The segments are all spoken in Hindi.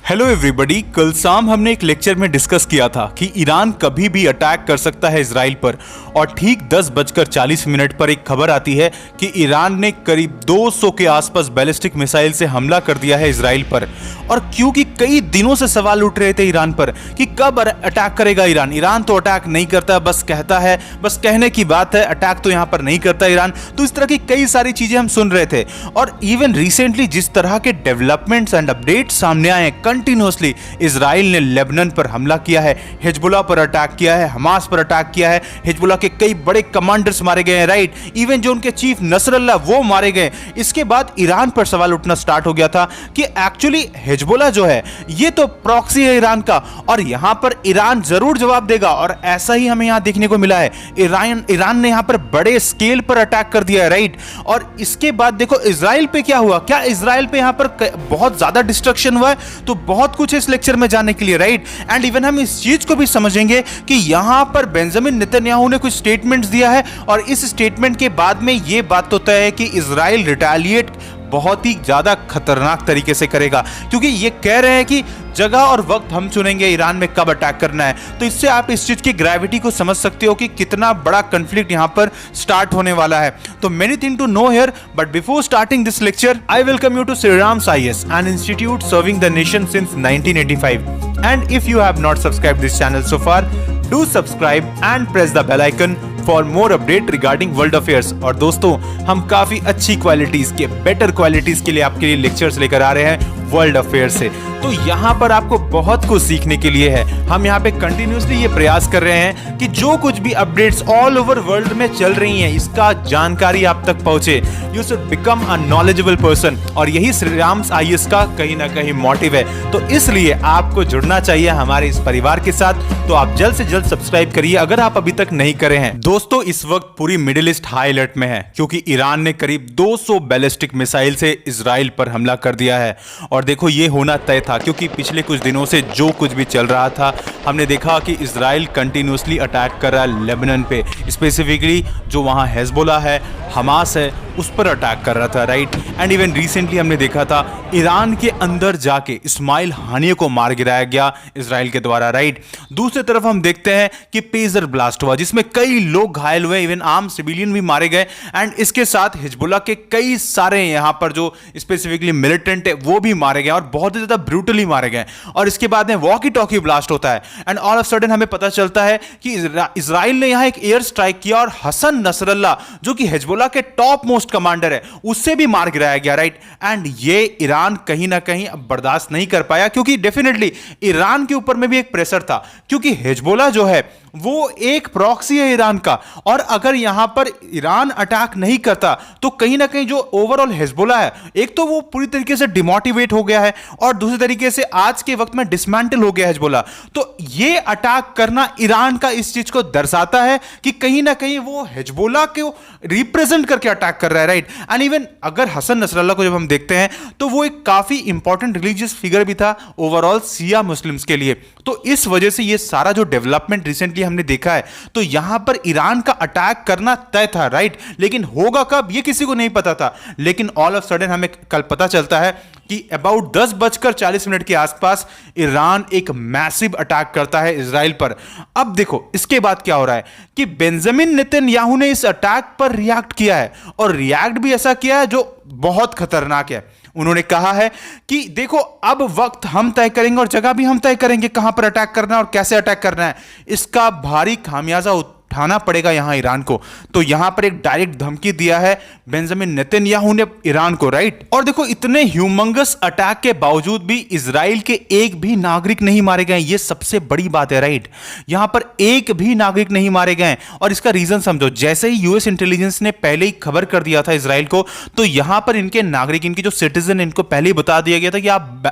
Hello everybody. कल शाम हमने एक लेक्चर में डिस्कस किया था कि ईरान कभी भी अटैक कर सकता है इजराइल पर, और ठीक 10:40 पर एक खबर आती है कि ईरान ने करीब 200 के आसपास बैलिस्टिक मिसाइल से हमला कर दिया है इजराइल पर। और क्योंकि कई दिनों से सवाल उठ रहे थे ईरान पर कि कब अटैक करेगा ईरान। ईरान तो अटैक नहीं करता, बस कहता है, बस कहने की बात है, अटैक तो यहाँ पर नहीं करता ईरान। तो इस तरह की कई सारी चीजें हम सुन रहे थे, और इवन रिसेंटली जिस तरह के डेवलपमेंट्स एंड अपडेट्स सामने आए, कंटिन्यूअसली इजराइल ने लेबनान पर हमला किया है, हिजबुल्लाह पर अटैक किया है, हमास पर अटैक किया है, हिजबुल्लाह के कई बड़े कमांडर्स मारे गए हैं, राइट। इवन जो उनके चीफ नसरल्लाह वो मारे गए। इसके बाद ईरान पर सवाल उठना स्टार्ट हो गया था कि एक्चुअली हिजबुल्लाह जो है ये तो प्रॉक्सी है ईरान का, और यहां पर ईरान जरूर जवाब देगा। और ऐसा ही हमें यहां देखने को मिला है। ईरान ने यहां पर बड़े स्केल पर अटैक कर दिया है, राइट। और इसके बाद देखो इजराइल पे क्या हुआ, क्या इजराइल पे यहां पर बहुत ज्यादा डिस्ट्रक्शन हुआ है। तो बहुत कुछ इस लेक्चर में जानने के लिए, राइट। एंड इवन हम इस चीज को भी समझेंगे कि यहां पर बेंजामिन नेतन्याहू ने कुछ स्टेटमेंट्स दिया है, और इस स्टेटमेंट के बाद में यह बात तो तय है कि इजराइल रिटेलिएट बहुत ही ज्यादा खतरनाक तरीके से करेगा, क्योंकि ये कह रहे हैं कि जगह और वक्त हम चुनेंगे ईरान में कब अटैक करना है। तो इससे आप इस चीज की ग्रेविटी को समझ सकते हो कि कितना बड़ा कॉन्फ्लिक्ट यहां पर स्टार्ट होने वाला है। तो many thing to know here, but before starting this lecture I welcome you to Sriram's IAS, an institute serving the nation since 1985. And if you have not subscribed this channel so far, do subscribe and press the bell icon for more update regarding world affairs. और दोस्तों, हम काफी अच्छी क्वालिटीज के, बेटर क्वालिटीज के लिए आपके लिए लेक्चर्स लेकर आ रहे हैं वर्ल्ड अफेयर से। तो यहाँ पर आपको बहुत कुछ सीखने के लिए है। हम यहाँ पे कंटिन्यूसली ये प्रयास कर रहे हैं कि जो कुछ भी अपडेट्स ऑल ओवर वर्ल्ड में चल रही हैं, इसका जानकारी आप तक पहुंचे। You should become a knowledgeable person, और यही श्रीराम्स आईएएस का कहीं ना कहीं मोटिव है। तो इसलिए आपको जुड़ना चाहिए हमारे इस परिवार के साथ। तो आप जल्द से जल्द सब्सक्राइब करिए अगर आप अभी तक नहीं करे हैं। दोस्तों, इस वक्त पूरी मिडिल ईस्ट हाई अलर्ट में है, क्योंकि ईरान ने करीब 200 बैलिस्टिक मिसाइल से इजराइल पर हमला कर दिया है। और देखो, ये होना तय था, क्योंकि पिछले कुछ दिनों से जो कुछ भी चल रहा था, हमने देखा कि इजराइल कंटिन्यूसली अटैक कर रहा है लेबनान पे, स्पेसिफिकली जो वहाँ हिजबुल्लाह है, हमास है, उस पर अटैक कर रहा था, राइट। एंड इवन रिसेंटली हमने देखा था ईरान के अंदर जाके इस्माइल हानिया को मार गिराया गया इजराइल के द्वारा, राइट। दूसरी तरफ हम देखते हैं कि पेजर ब्लास्ट हुआ, जिसमें कई लोग घायल हुए, इवन आम सिविलियन भी मारे गए। एंड इसके साथ हिजबुल्लाह के कई सारे यहाँ पर जो स्पेसिफिकली मिलिटेंट है वो भी मारे गए, और बहुत ही ज्यादा ब्रूटली मारे गए। और इसके बाद में वॉकी टॉकी ब्लास्ट होता है, एंड ऑल ऑफ सडन हमें पता चलता है कि इजराइल ने यहां एक एयर स्ट्राइक किया, और हसन नसरल्लाह जो कि हिजबुल्लाह के टॉप मोस्ट कमांडर है, उससे भी मार गिराया गया, राइट। एंड ये ईरान कहीं ना कहीं अब बर्दाश्त नहीं कर पाया, क्योंकि डेफिनेटली ईरान के ऊपर में भी एक प्रेशर था, क्योंकि हिजबुल्लाह जो है वो एक प्रॉक्सी है ईरान का। और अगर यहां पर ईरान अटैक नहीं करता तो कहीं ना कहीं जो ओवरऑल हिजबुल्लाह है, एक तो वो पूरी तरीके से डिमोटिवेट हो गया है, और दूसरी तरीके से आज के वक्त में डिसमेंटल हो गया हिजबुल्लाह। तो ये अटैक करना ईरान का इस चीज को दर्शाता है कि कहीं ना कहीं वो हिजबुल्लाह को रिप्रेजेंट करके अटैक कर रहा है, राइट। एंड इवन अगर हसन नसरल्लाह को जब हम देखते हैं तो वो एक काफी इंपॉर्टेंट रिलीजियस फिगर भी था ओवरऑल शिया मुस्लिम्स के लिए। तो इस वजह से ये सारा जो डेवलपमेंट रिसेंटली हमने देखा है, तो यहां पर ईरान का अटैक करना तय था, राइट। लेकिन होगा कब, ये किसी को नहीं पता था। लेकिन ऑल ऑफ सडन हमें कल पता चलता है कि अबाउट 10:40 के आसपास ईरान एक मैसिव अटैक करता है इजराइल पर। अब देखो इसके बाद क्या हो रहा है कि बेंजामिन नेतन्याहू ने इस अटैक पर रिएक्ट किया है, और रिएक्ट भी ऐसा किया है जो बहुत खतरनाक है। उन्होंने कहा है कि देखो, अब वक्त हम तय करेंगे और जगह भी हम तय करेंगे कहां पर अटैक करना है और कैसे अटैक करना है। इसका भारी खामियाजा उठाना पड़ेगा यहां ईरान को। तो यहां पर एक डायरेक्ट धमकी दिया है बेंजामिन नेतन्याहू ने ईरान को, राइट। और देखो, इतने ह्यूमंगस अटैक के बावजूद भी इजराइल के एक भी नागरिक नहीं मारे गए। ये सबसे बड़ी बात है, राइट। यहां पर एक भी नागरिक नहीं मारे गए, और इसका रीजन समझो। जैसे ही यूएस इंटेलिजेंस ने पहले ही खबर कर दिया था इजराइल को, तो यहां पर इनके नागरिक, इनके जो सिटीजन, इनको पहले ही बता दिया गया था कि आप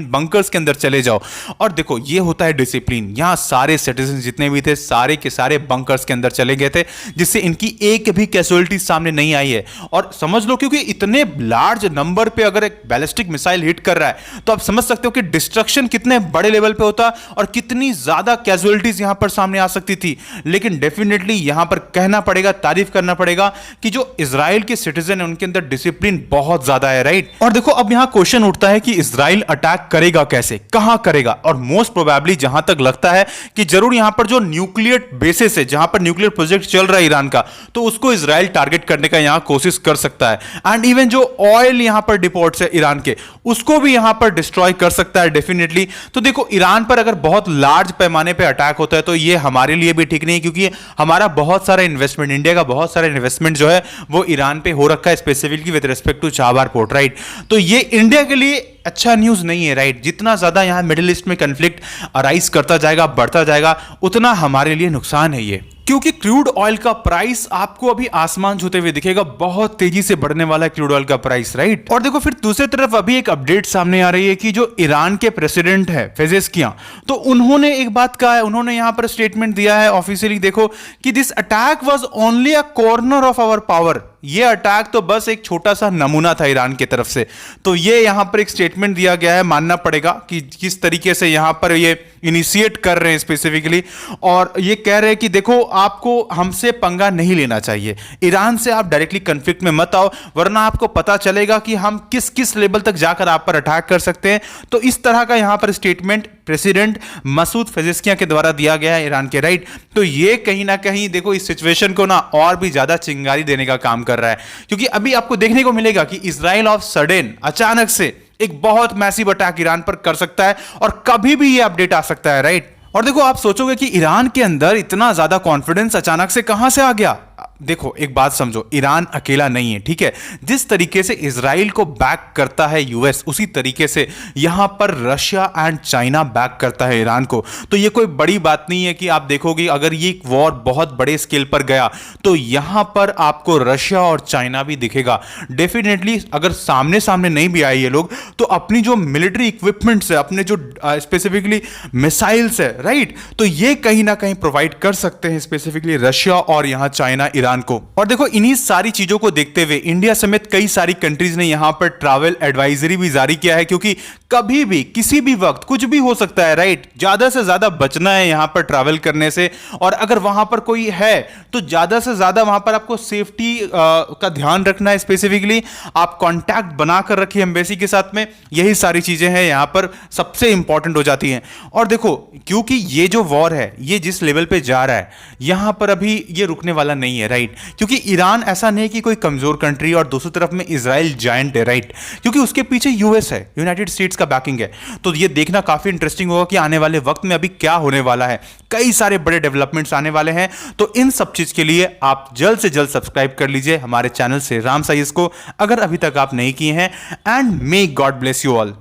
बंकर्स के अंदर चले जाओ। और देखो, ये होता है डिसिप्लिन। यहां सारे सिटीजन जितने भी थे, सारे के सारे बंकर्स के अंदर चले गए थे, जिससे इनकी एक भी कैजुअलिटी सामने नहीं आई है। और समझ लो, क्योंकि इतने लार्ज नंबर पे अगर एक बैलिस्टिक मिसाइल हिट कर रहा है तो आप समझ सकते हो कि डिस्ट्रक्शन कितने बड़े लेवल पे होता और कितनी ज्यादा कैजुअलिटीज यहां पर सामने आ सकती थी। लेकिन डेफिनेटली यहां पर कहना पड़ेगा, तारीफ करना पड़ेगा कि जो इजराइल के सिटीजन है उनके अंदर डिसिप्लिन बहुत ज्यादा है, राइट। और देखो अब यहां क्वेश्चन उठता है कि इजराइल अटैक करेगा कैसे, कहां करेगा, और मोस्ट प्रोबेबली जहां तक लगता है कि जरूर यहां पर जो न्यूक्लियर बेसिस है, जहां पर न्यूक्लियर प्रोजेक्ट चल रहा है ईरान का, तो उसको इजराइल टारगेट करने का यहां कोशिश कर सकता है। एंड इवन जो ऑयल यहां पर डिपोर्ट्स है ईरान के, उसको भी यहां पर डिस्ट्रॉय कर सकता है डेफिनेटली। तो देखो ईरान पर अगर बहुत लार्ज पैमाने पे अटैक होता है तो ये हमारे लिए भी ठीक नहीं, क्योंकि हमारा बहुत सारा इन्वेस्टमेंट, इंडिया का बहुत सारा इन्वेस्टमेंट जो है वो ईरान पे हो रखा है, specifically with respect to Chabahar port, right. तो ये इंडिया के लिए अच्छा न्यूज नहीं है, राइट। जितना ज्यादा यहां मिडिल ईस्ट में कंफ्लिक्ट अराइज करता जाएगा, बढ़ता जाएगा, उतना हमारे लिए नुकसान है ये, क्योंकि क्रूड ऑयल का प्राइस आपको अभी आसमान छूते हुए दिखेगा, बहुत तेजी से बढ़ने वाला है क्रूड ऑयल का प्राइस, राइट। और देखो फिर दूसरी तरफ अभी एक अपडेट सामने आ रही है कि जो ईरान के प्रेसिडेंट है पेजेस्कियां, तो उन्होंने एक बात कहा है, उन्होंने यहां पर स्टेटमेंट दिया है ऑफिशियली, देखो कि this attack was only a corner of our power. ये अटैक तो बस एक छोटा सा नमूना था ईरान की तरफ से। तो ये यहां पर एक स्टेटमेंट दिया गया है, मानना पड़ेगा कि किस तरीके से यहां पर ये इनिशिएट कर रहे हैं स्पेसिफिकली, और ये कह रहे हैं कि देखो आपको हमसे पंगा नहीं लेना चाहिए, ईरान से आप डायरेक्टली कॉन्फ्लिक्ट में मत आओ, वरना आपको पता चलेगा कि हम किस किस लेवल तक जाकर आप पर अटैक कर सकते हैं। तो इस तरह का यहां पर स्टेटमेंट प्रेसिडेंट मसूद पेजेस्कियां के द्वारा दिया गया है ईरान के, राइट। तो ये कहीं ना कहीं देखो इस सिचुएशन को ना और भी ज्यादा चिंगारी देने का काम कर रहा है, क्योंकि अभी आपको देखने को मिलेगा कि इजराइल ऑफ सडन अचानक से एक बहुत मैसिव अटैक ईरान पर कर सकता है, और कभी भी ये अपडेट आ सकता है, राइट। और देखो आप सोचोगे कि ईरान के अंदर इतना ज्यादा कॉन्फिडेंस अचानक से कहां से आ गया। देखो एक बात समझो, ईरान अकेला नहीं है, ठीक है। जिस तरीके से इजराइल को बैक करता है यूएस, उसी तरीके से यहां पर रशिया एंड चाइना बैक करता है ईरान को। तो ये कोई बड़ी बात नहीं है कि आप देखोगे अगर ये वॉर बहुत बड़े स्केल पर गया तो यहां पर आपको रशिया और चाइना भी दिखेगा डेफिनेटली। अगर सामने सामने नहीं भी आए ये लोग, तो अपनी जो मिलिट्री इक्विपमेंट्स है, अपने जो स्पेसिफिकली मिसाइल्स है, राइट, तो ये कहीं ना कहीं प्रोवाइड कर सकते हैं स्पेसिफिकली रशिया और यहां चाइना ईरान को। और देखो इन्हीं सारी चीजों को देखते हुए इंडिया समेत कई सारी कंट्रीज ने यहां पर ट्रैवल एडवाइजरी भी जारी किया है, क्योंकि कभी भी किसी भी वक्त कुछ भी हो सकता है, राइट। ज्यादा से ज्यादा बचना है यहां पर ट्रैवल करने से, और अगर वहां पर कोई है तो ज्यादा से ज्यादा वहां पर आपको सेफ्टी का ध्यान रखना है। स्पेसिफिकली आप कांटेक्ट बनाकर रखिए एम्बेसी के साथ में, यही सारी चीजें हैं यहां पर सबसे इंपॉर्टेंट हो जाती हैं। और देखो क्योंकि ये जो वॉर है ये जिस लेवल पे जा रहा है, यहां पर अभी ये रुकने वाला नहीं है, राइट। क्योंकि ईरान ऐसा नहीं कि कोई कमजोर कंट्री, और दूसरी तरफ में इजराइल जायंट है, राइट। क्योंकि उसके पीछे यूएस है, यूनाइटेड स्टेट्स का बैकिंग है। तो ये देखना काफी इंटरेस्टिंग होगा कि आने वाले वक्त में अभी क्या होने वाला है। कई सारे बड़े डेवलपमेंट्स आने वाले हैं, तो इन सब चीज के लिए आप जल्द से जल्द सब्सक्राइब कर लीजिए हमारे चैनल से राम साइंस को, अगर अभी तक आप नहीं किए हैं। And may God bless you all.